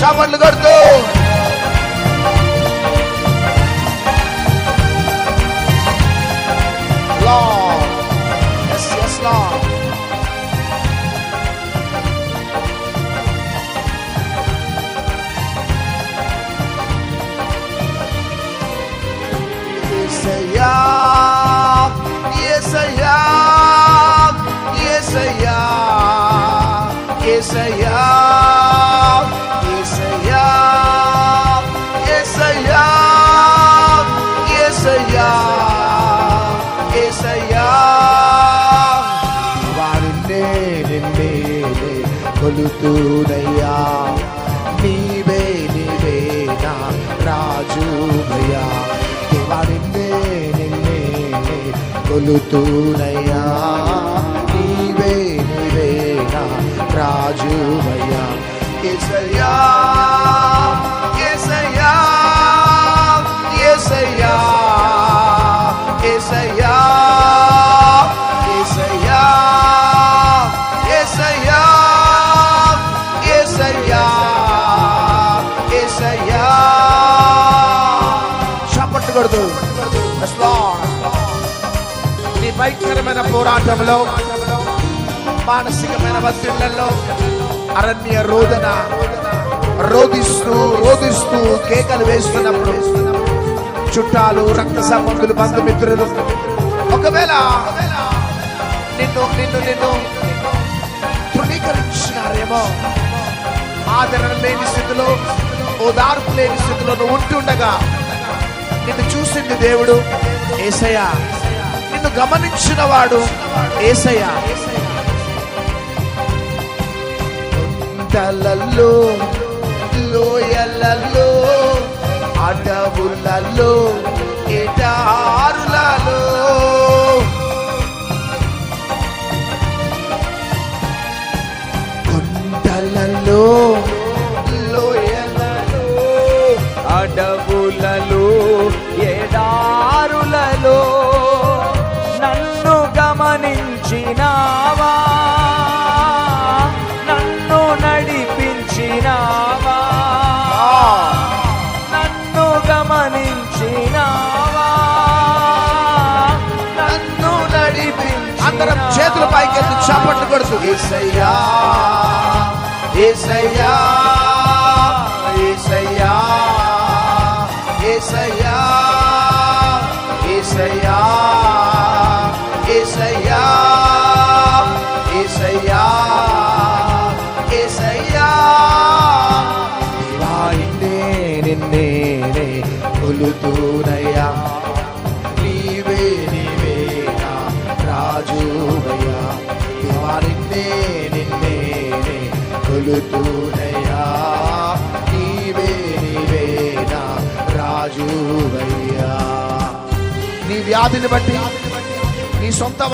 చప్పట్లు కొడుతూ Lord, yes, yes, Lord. Yesaya, Yesaya, Yesaya, Yesaya, Yesaya, Yesaya, Yesaya, Yesaya. వారినే నిన్నే కొలుతునయ్యా, నీవే నీవే నా రాజువయ్యా. వారినే నిన్నే కొలుతునయ్యా, నీవే నీవే నా రాజువయ్యా. యేసయ్యా, యేసయ్యా, యేసయ్యా, యేసయ్యా, యేసయ్యా, యేసయ్యా, యేసయ్యా, యేసయ్యా. చప్పట్లు కొడుతూ నీ భయంకరమైన పోరాటంలో, మానసికమైన ఒత్తిళ్లలో, అరణ్య రోదన రోధిస్తూ రోధిస్తూ కేకలు వేస్తున్నప్పుడు చుట్టాలు, రక్త సంబంధులు, బంధుమిత్రులు ఒకవేళ నిన్ను నిన్ను నిన్ను తృణీకరించినారేమో, ఆదరణ లేని స్థితిలో, ఓదార్పు లేని స్థితిలో నువ్వు ఉంటుండగా నిన్ను చూసింది దేవుడు యేసయ్యా, నిన్ను గమనించిన వాడు యేసయ్యా. కొండలలో, లోయలలో, అడవులలో, ఎడారులలో, కొండలలో, లోయలలో, అడవులలో, ఎడారులలో నన్ను గమనించినావా, నన్ను నడిపించినావా, నన్ను గమనించినావా, నన్ను నడిపించినావా. అందరం చేతుల పైకెత్తి చప్పట్లు కొడుతూ యేసయ్యా, యేసయ్యా, యేసయ్యా, యేసయ్యా, యేసయ్యా, యేసయ్యా, యేసయ్యా, యేసయ్యా. వారినే నిన్నే కొలుతునయ్యా, నీవే నీవే నా రాజువయ్యా. వారినే నిన్నే కొలుతునయ్యా, నీవే నీవే నా రాజువయ్యా. నీ వ్యాధిని బట్టి, నీ సొంత